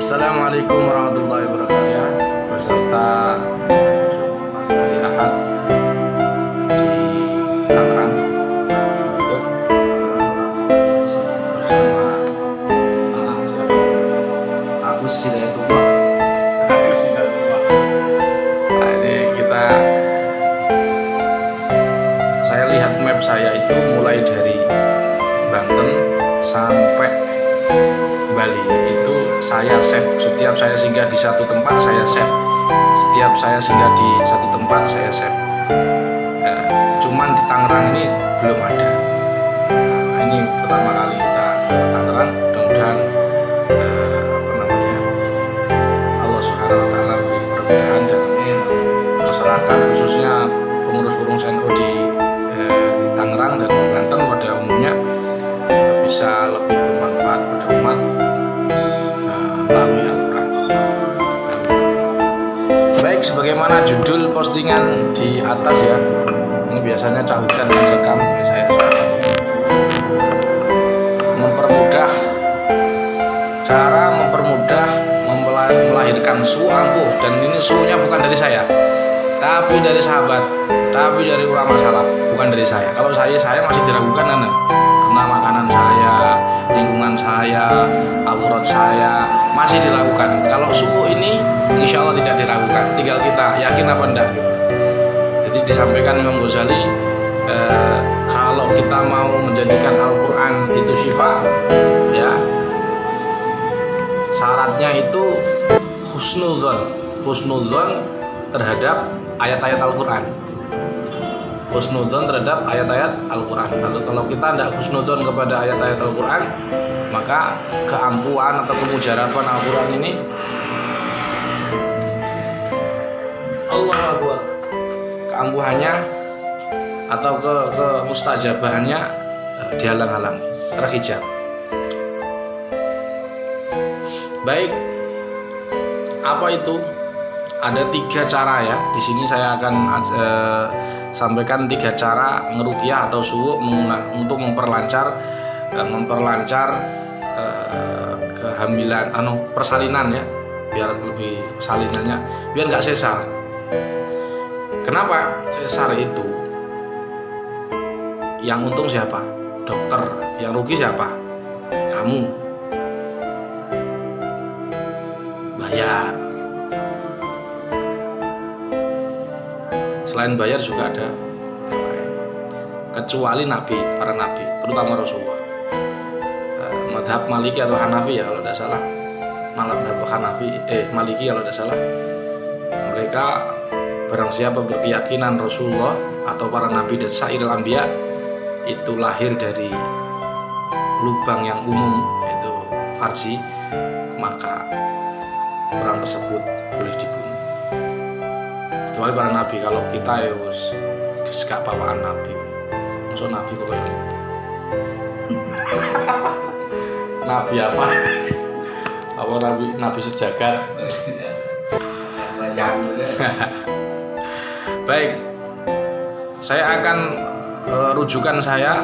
Assalamualaikum warahmatullahi wabarakatuh. Beserta hari Ahad di Tangerang untuk bersama Agus Hidayatullah. Nah, ini saya lihat map saya itu mulai dari Banten sampai Bali itu saya save. Setiap saya singgah di satu tempat saya save. Setiap saya singgah di satu tempat saya save. Cuman di Tangerang ini belum ada. Nah, ini pertama kali kita ke Tangerang. Mudah-mudahan Allah Subhanahu Wa Taala beri kemudahan dan masyarakat khususnya pengurus NU di Tangerang dan Banten pada umumnya bisa lebih bermanfaat pada umat melalui Al-Quran. Baik, sebagaimana judul postingan di atas ya, ini biasanya Cak Hujan yang rekam, ini saya cara mempermudah melahirkan suhu ampuh, dan ini suhunya bukan dari saya, tapi dari sahabat, tapi dari ulama salaf, bukan dari saya. Kalau saya masih diragukan karena makanan saya, lingkungan saya, aurat saya masih diragukan. Kalau suhu ini insya Allah tidak diragukan, tinggal kita yakin apa enggak gitu. Jadi disampaikan Imam Ghazali, kalau kita mau menjadikan Al-Quran itu syifa, ya syaratnya itu husnudzon terhadap ayat-ayat Al-Quran. Husnudzon terhadap ayat-ayat Al-Quran. Kalau kita tidak husnudzon kepada ayat-ayat Al-Quran, maka keampuhan atau kemujaraban Al-Quran ini Allahu Akbar, keampuhannya atau kemustajabahannya dihalang-halangi, terhijab. Baik, apa itu? Ada 3 cara ya. Di sini saya akan sampaikan 3 cara ngeruqyah atau suwuk untuk memperlancar kehamilan, persalinan ya, biar lebih salinannya, biar nggak sesar. Kenapa sesar itu? Yang untung siapa? Dokter. Yang rugi siapa? Kamu. Bayar. Selain bayar juga ada yang lain. Kecuali para nabi, terutama Rasulullah. Madhab Maliki atau Hanafi ya kalau tidak salah. Maliki kalau tidak salah. Mereka barang siapa berkeyakinan Rasulullah atau para nabi dan sairil anbiya itu lahir dari lubang yang umum, yaitu farji, maka orang tersebut boleh dibunuh. Kecuali para nabi. Kalau kita ya gak bawaan nabi. Maksud nabi kok kayak nabi apa? Apa nabi sejagat? Baik, saya akan rujukan saya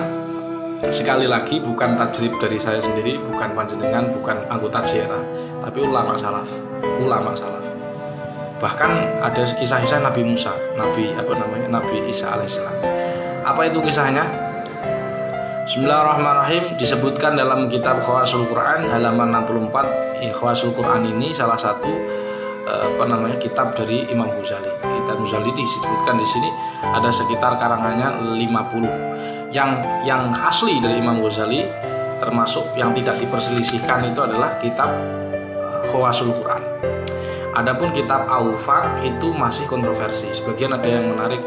sekali lagi bukan tajrib dari saya sendiri, bukan panjenengan, bukan anggota JRA, tapi ulama salaf. Bahkan ada kisah-kisah Nabi Musa, Nabi Isa alaihissalam. Apa itu kisahnya? Bismillahirrahmanirrahim. Disebutkan dalam kitab Khawasul Quran halaman 64. Khawasul Quran ini salah satu kitab dari Imam Ghazali. Kitab Ghazali disebutkan di sini ada sekitar karangannya 50. Yang asli dari Imam Ghazali, termasuk yang tidak diperselisihkan, itu adalah kitab Khawasul Quran. Adapun kitab Awfaq itu masih kontroversi. Sebagian ada yang menarik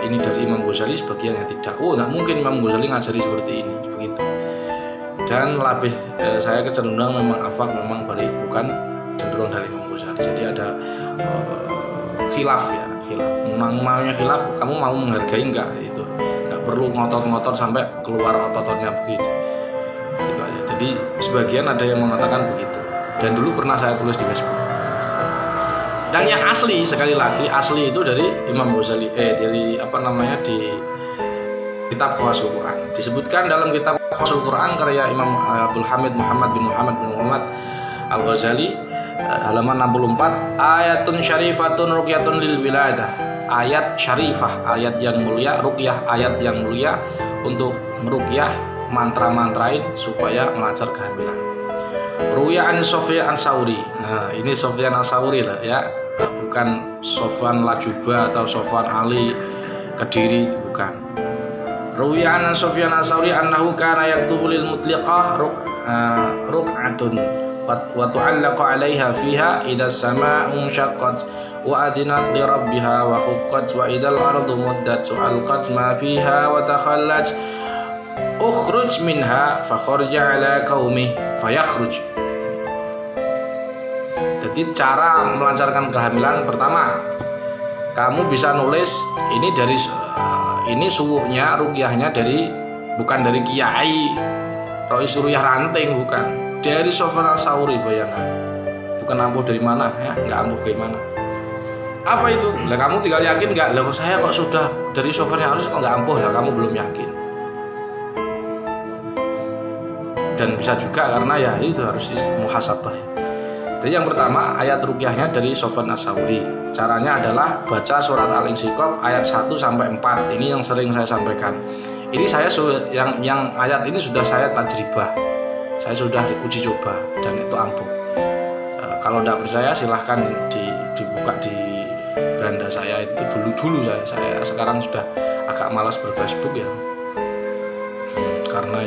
ini dari Imam Ghazali, sebagian yang tidak. Nggak mungkin Imam Ghazali ngajari seperti ini, begitu. Dan lebih saya kecenderungan memang Awfaq memang bukan cenderung dari Imam Ghazali. Jadi ada khilaf. Maunya khilaf, kamu mau menghargai enggak? Itu nggak perlu ngotot-ngotot sampai keluar ototnya begitu. Gitu aja. Jadi sebagian ada yang mengatakan begitu. Dan dulu pernah saya tulis di Facebook. Dan yang asli, sekali lagi asli itu dari Imam Ghazali, di kitab Khawasul Quran. Disebutkan dalam kitab Khawasul Quran karya Imam Abdul Hamid Muhammad bin Muhammad Al-Ghazali halaman 64, ayatun syarifatun ruqyatun lil wiladah. Ayat syarifah, ayat yang mulia, ruqyah, ayat yang mulia untuk meruqyah, mantra-mantrain supaya melancar kehamilan. Ruya an Sufyan Ats-Tsauri. Nah, ini Sufyan Ats-Tsauri lah ya, bukan Sofwan Lajuba atau Sofwan Ali Kediri, bukan. Ruya an Sufyan Ats-Tsauri annahu kana yaktubu lil mutliqah ruk'atun wa tu'allaqu 'alaiha fiha idza as-samaa'u shaqqat wa adinat li rabbiha wa huqqat wa idal ardu muddat wa alqat ma fiha wa takhallat ukhruj minha fa kharja ala qaumi fayakhruj. Jadi cara melancarkan kehamilan, pertama kamu bisa nulis ini dari ini suhunya ruqyahnya dari, bukan dari kiai Rois Surya Ranting, bukan, dari Sufyan Ats-Tsauri. Bayangkan, bukan ampuh dari mana ya, nggak ampuh dari mana. Apa itu? Lah kamu tinggal yakin nggak? Lah saya kok sudah dari Sufyan Ats-Tsauri kok nggak ampuh? Lah kamu belum yakin. Dan bisa juga karena ya itu harus muhasabah. Jadi yang pertama ayat ruqyahnya dari Sufyan Ats-Tsauri. Caranya adalah baca surat Al-Insyiqaq ayat 1 sampai 4. Ini yang sering saya sampaikan. Ini saya yang ayat ini sudah saya tajribah. Saya sudah uji coba dan itu ampuh. Kalau tidak percaya silahkan dibuka di beranda saya itu dulu saya sekarang sudah agak malas ber-Facebook ya. Karena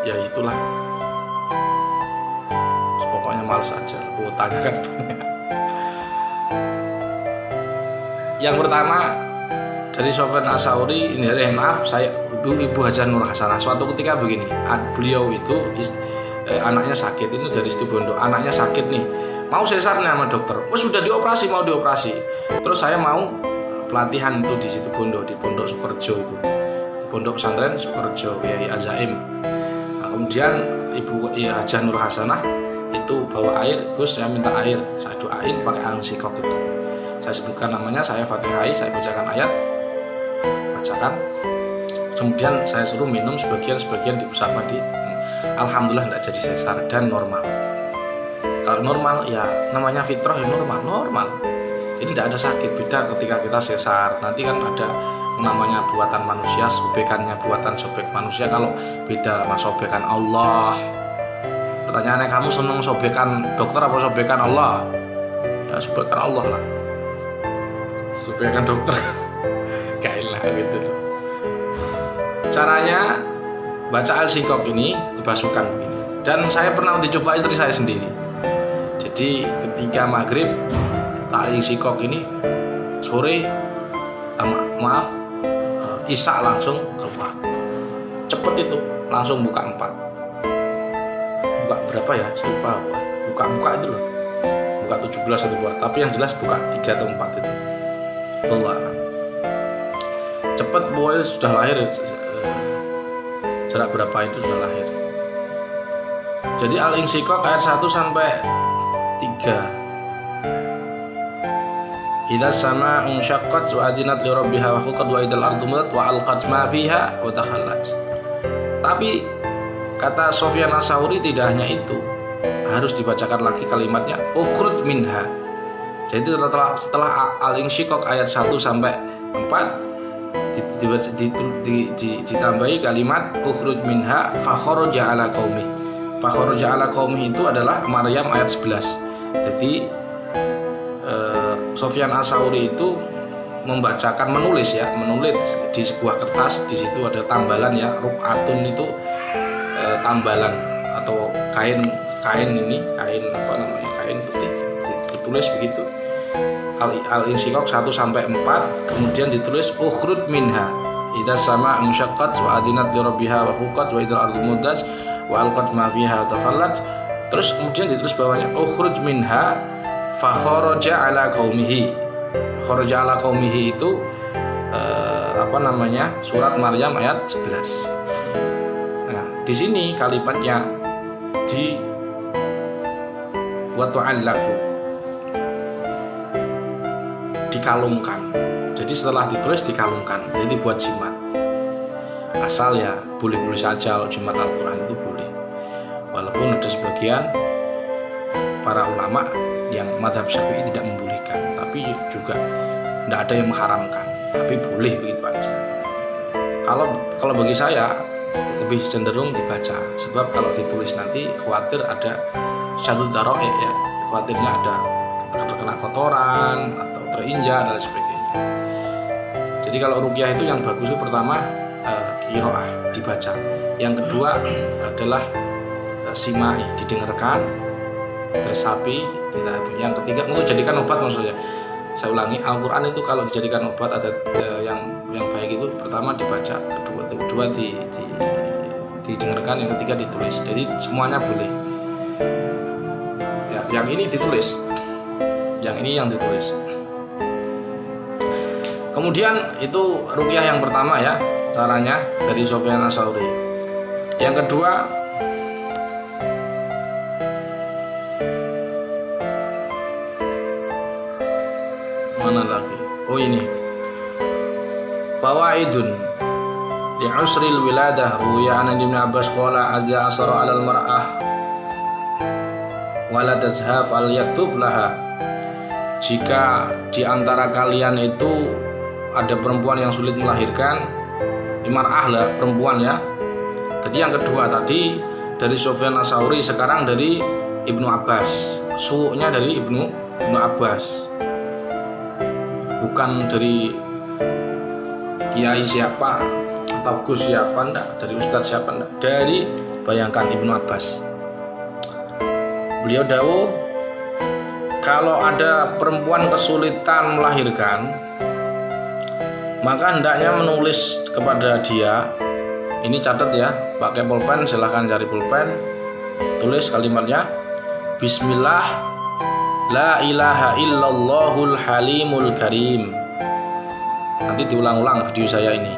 ya itulah. Pokoknya malas aja, kuotanya kan banyak. Yang pertama dari Sufyan Ats-Tsauri, ini maaf saya Ibu Hajah Nur Hasanah. Suatu ketika begini, beliau itu anaknya sakit, ini dari Situbondo, anaknya sakit nih, mau sesar nih sama dokter. Oh sudah dioperasi, mau dioperasi. Terus saya mau pelatihan itu di Situbondo, di Pondok Sukorejo itu, di Pondok Pesantren Sukorejo Kiai Azaim. Nah, kemudian Ibu Hajah Nur Hasanah itu bawa air, Gus saya minta air, saya doain pakai Al-Insyiqaq itu. Saya sebutkan namanya, saya fatihai, saya bacakan ayat, kemudian saya suruh minum sebagian diusap di. Alhamdulillah tidak jadi sesar dan normal. Kalau normal ya namanya fitrah ya normal. Jadi tidak ada sakit. Beda ketika kita sesar, nanti kan ada namanya buatan manusia, sobekannya buatan sobek manusia. Kalau beda sama sobekan Allah. Pertanyaannya, kamu senang sobekan dokter apa sobekan Allah? Ya sobekan Allah lah. Sobekan dokter kailah gitu. Caranya baca Al-Insyiqaq ini dibasuhkan begini. Dan saya pernah dicoba istri saya sendiri. Jadi ketika maghrib Al-Insyiqaq ini, sore Isya langsung keluar. Cepet itu, langsung buka 4. Buka berapa ya? Saya lupa. Buka itu loh. Buka 17 atau buat. Tapi yang jelas buka 3 atau 4 itu. Allah. Cepet pokoknya sudah lahir. Jarak berapa itu sudah lahir. Jadi Al-Insyiqaq ayat 1 sampai 3. Idza as-samaa'u syaqqat wa adinat li rabbiha wa huqqat wa idal ardu muddat wa alqat ma fiha wa takhallat. Tapi kata Sufyan Ats-Tsauri tidak hanya itu, harus dibacakan lagi kalimatnya ukhruj minha. Jadi setelah Al-Insyiqaq ayat 1 sampai 4 ditambahi kalimat ukhruj minha fa kharaja ala qaumi. Fa kharaja ala qaumi itu adalah Maryam ayat 11. Jadi Sufyan Ats-Tsauri itu menulis di sebuah kertas, di situ ada tambalan ya, ruk'atun itu tambalan atau kain putih, ditulis begitu. Al-Insyiqaq 1 sampai 4, kemudian ditulis ukhruj minha idza as-samaa'u syaqqat wa adinat li rabbiha wa huqqat wa idal ardu muddat wa alqat ma fiha wa takhallat. Terus kemudian ditulis bawahnya ukhruj minha fa kharaja ala qaumihi. Kharaja ala qaumihi itu surat Maryam ayat 11. Nah, di sini kalimatnya di wa tu'allaqu, dikalungkan. Jadi setelah ditulis dikalungkan, jadi buat jimat. Asal ya boleh-boleh saja kalau jimat Al-Quran itu boleh. Walaupun ada sebagian para ulama yang madhab Syafi'i tidak membolehkan, tapi juga tidak ada yang mengharamkan, tapi boleh begitu aja. Kalau bagi saya lebih cenderung dibaca, sebab kalau ditulis nanti khawatir ada syadud daro'e ya, khawatirnya ada terkena kotoran atau terinjak dan sebagainya. Jadi kalau ruqyah itu yang bagus itu pertama qiraah dibaca, yang kedua adalah simai didengarkan, tersapi, yang ketiga untuk jadikan obat. Maksudnya saya ulangi, Al-Quran itu kalau dijadikan obat ada yang baik itu pertama dibaca, kedua didengarkan, yang ketiga ditulis. Jadi semuanya boleh ya, yang ini ditulis, yang ini yang ditulis. Kemudian itu ruqyah yang pertama ya, caranya dari Sufyan Ats-Tsauri. Yang kedua, mana lagi? Oh ini, fawaidun li usril wiladah ruya an Ibnu Abbas qala adza asara 'alal mar'ah wala tazhaf al yaktub laha. Jika di antara kalian itu ada perempuan yang sulit melahirkan, mar'ah lah perempuan ya. Jadi yang kedua tadi dari Sufyan Ats-Tsauri, sekarang dari Ibnu Abbas. Su'nya dari Ibnu Abbas, bukan dari kiai siapa atau gus siapa, enggak, dari ustadz siapa, enggak, dari bayangkan Ibnu Abbas. Beliau dawuh, kalau ada perempuan kesulitan melahirkan, maka hendaknya menulis kepada dia. Ini catat ya, pakai pulpen, silahkan cari pulpen, tulis kalimatnya, Bismillah la ilaha illallahul halimul karim. Nanti diulang-ulang video saya ini,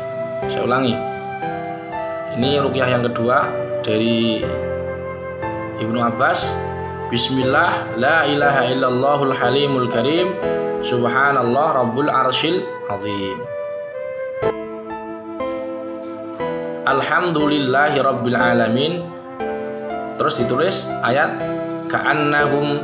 saya ulangi. Ini ruqyah yang kedua dari Ibnu Abbas. Bismillah la ilaha illallahul halimul karim, subhanallah rabbul arsyil azim, alhamdulillahi rabbil alamin. Terus ditulis ayat ka'annahum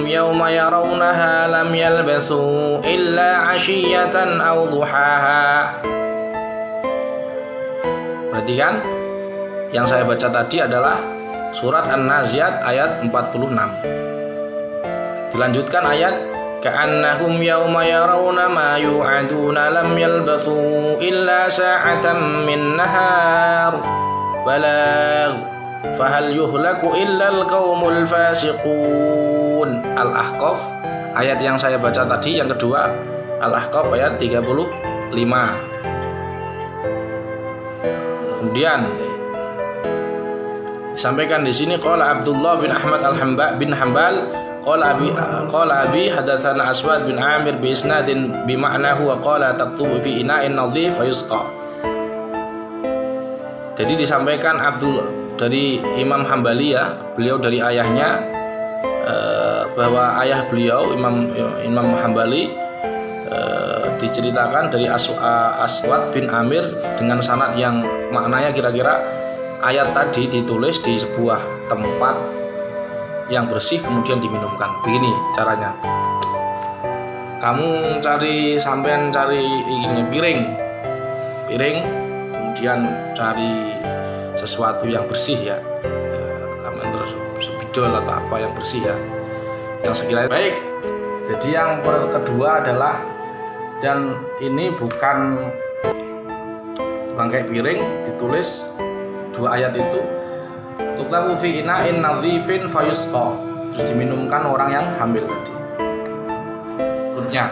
yawma yarawnaha lam yalbasu illa 'ashiyatan aw duhaha. Perhatikan, yang saya baca tadi adalah surat An-Nazi'at ayat 46. Dilanjutkan ayat ka'annahum yawma yarawna ma yu'aduna lam yalbasu illa sa'atan min nahar balagh fahal yuhlaku illa al-qaumul fasiqun. Al-Ahqaf ayat yang saya baca tadi yang kedua, Al-Ahqaf ayat 35. Kemudian disampaikan di sini qala Abdullah bin Ahmad bin Hanbal qala abi hadatsana Aswad bin Amir bi isnadin bi ma'nahu wa qala taktubu fi ina'in nadhif fayusqa. Jadi disampaikan dari Imam Hambali ya, beliau dari ayahnya, bahwa ayah beliau Imam Hambali diceritakan dari Aswad bin Amir dengan sanad yang maknanya kira-kira ayat tadi ditulis di sebuah tempat yang bersih kemudian diminumkan. Begini caranya. Kamu sampean cari ini piring, kemudian cari sesuatu yang bersih ya, terus sebidol atau apa yang bersih ya, yang sekiranya baik. Jadi yang kedua adalah, dan ini bukan bangkai piring, ditulis dua ayat itu, tuktabu fi ina'in nadhifin fayusqa, terus diminumkan orang yang hamil tadi. Ruqyah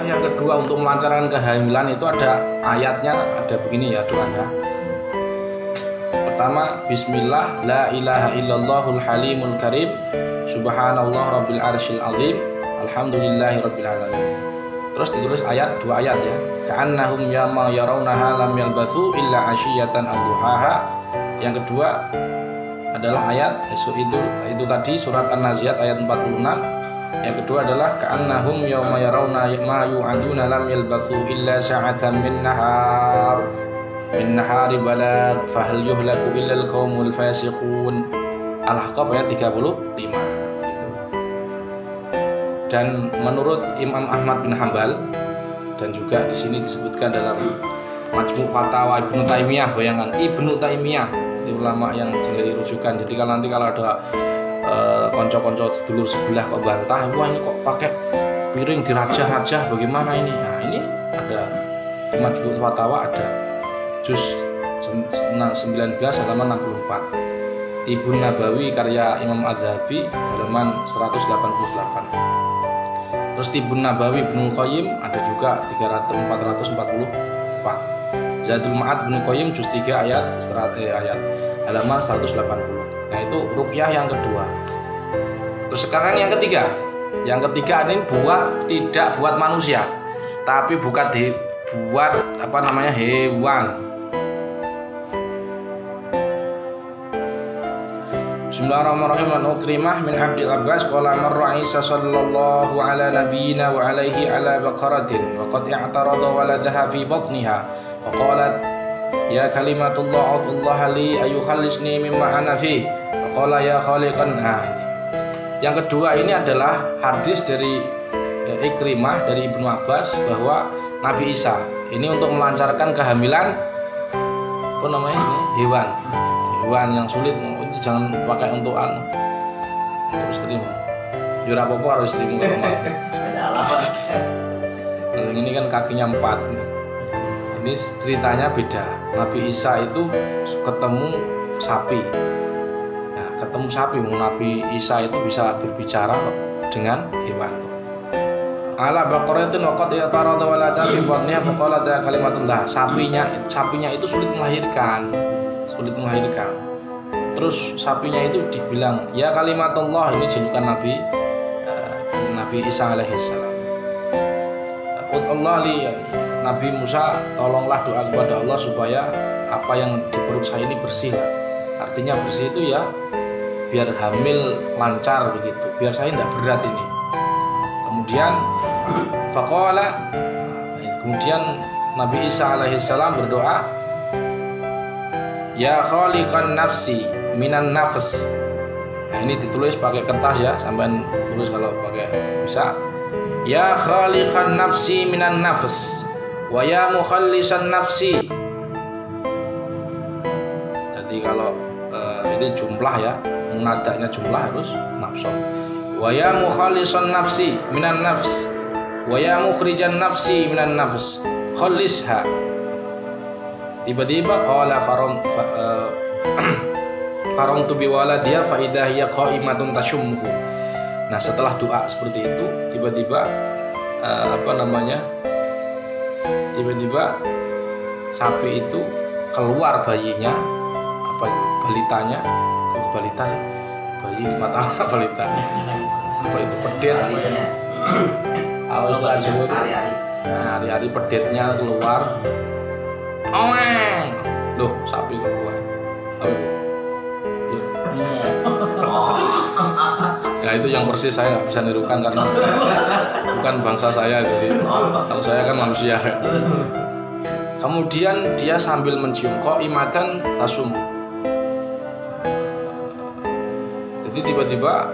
yang kedua untuk melancarkan kehamilan itu ada ayatnya, ada begini ya doanya. Pertama, Bismillah la ilaha illallahul halimul karim, subhanallah rabbil arsyil azim, alhamdulillahi rabbil alamin. Terus ditulis dua ayat ya. Ka'annahum yawma yarawnaha lam yalbathu illa 'ashiyatan aw duhaha. Yang kedua adalah ayat itu tadi surat An-Nazi'at ayat 46. Yang kedua adalah ka'annahum yawma yarawna ma yu'aduna lam yalbathu illa sa'atan min nahari balagh fahal yuhlaku illa al-qaumul fasiqun. Al-Ahqaf ayat 35 gitu. Dan menurut Imam Ahmad bin Hambal, dan juga di sini disebutkan dalam Majmu' Fatawa Ibnu Taimiyah, bayangan Ibnu Taimiyah itu ulama yang jadi rujukan. Jadi kalau nanti kalau ada konco-konco dulur sebelah kok bantah, wah ini kok pakai piring dirajah-rajah, bagaimana ini? Nah ini ada di Majmu' Fatawa, ada juz 19 halaman 64. Ibnu Nabawi karya Imam Adz-Dzahabi halaman 188. Terus Ibnu Nabawi Ibnu Qayyim ada juga 444. Zadul Ma'ad Ibnu Qayyim juz 3 ayat halaman 180. Nah itu ruqyah yang kedua. Terus sekarang yang ketiga. Yang ketiga ini tidak buat manusia, tapi buat hewan. Bismillahirrahmanirrahim. An Ukrimah min Abdul Abbas qala marra Isa sallallahu ala nabiyyina wa alaihi ala baqaratin wa qad i'tarada waladaha fi batniha wa qalat ya kalimatullah Allah li ayukhallisni mimma ana fi wa qala ya khaliqan. Yang kedua ini adalah hadis dari Ikrimah dari Ibnu Abbas bahwa Nabi Isa ini untuk melancarkan kehamilan hewan yang sulit. Jangan pakai untuk istrimu. Jurah apa harus istrimu kalau mau. Ada alamat. Ini kan kakinya 4. Ini ceritanya beda. Nabi Isa itu ketemu sapi. Nah, ketemu sapi. Nabi Isa itu bisa berbicara dengan hewan. Ala baqaratin wa qad i'tarada walada fi batniha fa qalat kalimatullah. Sapinya itu sulit melahirkan. Terus sapinya itu dibilang ya kalimatullah, ini julukan Nabi Isa alaihissalam. Allah li Nabi Musa, tolonglah doa kepada Allah supaya apa yang di perut saya ini bersih. Artinya bersih itu ya biar hamil lancar begitu, biar saya tidak berat ini. Kemudian Nabi Isa alaihissalam berdoa ya khaliqan nafsi minan nafs. Nah ini ditulis pakai kertas ya, sampai tulis kalau pakai bisa. Ya khaliqan nafsi minan nafs wa ya mukhallisan nafsi. Jadi kalau ini jumlah ya, munadanya jumlah harus nafsun. Wa ya mukhallisan nafsi minan nafs wa ya mukhrijan nafsi minan nafs khallisha. Tiba-tiba qala farongtu biwaladiya fa idza hiya qaimatun tasyummu. Nah, setelah doa seperti itu, tiba-tiba tiba-tiba sapi itu keluar bayinya, balitanya, balita sih. Bayi mata balitanya. Apa itu pedet? Kalau istilah Jawa itu hari-hari pedetnya keluar. Loh, sapi keluar. Ya itu yang persis saya nggak bisa nirukan karena bukan bangsa saya, jadi kalau saya kan manusia. Kemudian dia sambil mencium qaimatan tasum. Jadi tiba-tiba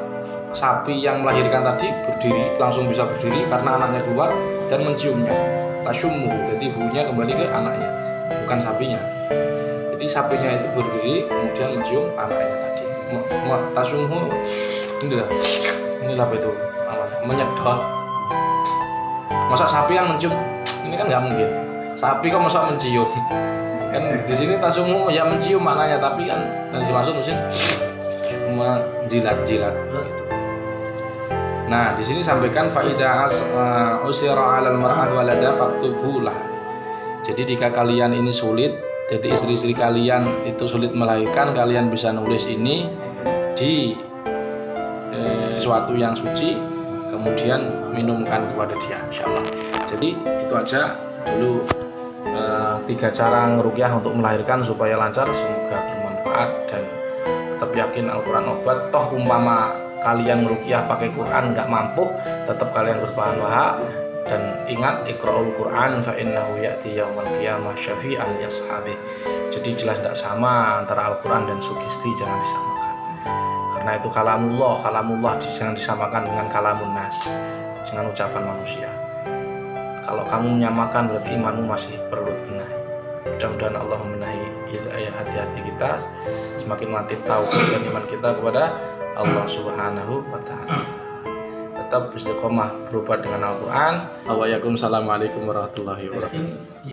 sapi yang melahirkan tadi berdiri, langsung bisa berdiri karena anaknya keluar dan menciumnya. Tasummu, jadi ibunya kembali ke anaknya, bukan sapinya. Jadi sapinya itu berdiri kemudian mencium anaknya tadi. Tasummu inilah apa itu namanya, menyedot. Masa sapi yang mencium, ini kan nggak mungkin. Sapi kok masa mencium? Kan di sini tasummu ya mencium maknanya, tapi kan yang dimaksud mungkin menjilat-jilat gitu. Nah, di sini sampaikan faida usira 'alal mar'ah walada faktubulah. Jadi jika kalian ini sulit, jadi istri-istri kalian itu sulit melahirkan, kalian bisa nulis ini di sesuatu yang suci, kemudian minumkan kepada dia, insyaallah. Jadi itu aja dulu 3 cara ngeruqyah untuk melahirkan supaya lancar. Semoga bermanfaat dan tetap yakin Al-Quran obat. Toh umpama kalian ngeruqyah pakai Quran nggak mampu, tetap kalian berbahan wahab. Dan ingat, iqra'ul Quran fa innahu ya'ti yaumal qiyamah syafi'an li ashabihi. Jadi jelas tidak sama antara Al-Quran dan sugesti, jangan disamakan. karena itu kalamullah jangan disamakan dengan kalamun nas, dengan ucapan manusia. Kalau kamu menyamakan berarti imanmu masih perlu dibenahi. Mudah-mudahan Allah membenahi hati-hati kita, semakin mantap tauhid dan iman kita kepada Allah Subhanahu wa taala. Tetap istiqomah berupa dengan Al-Qur'an. Assalamualaikum warahmatullahi wabarakatuh.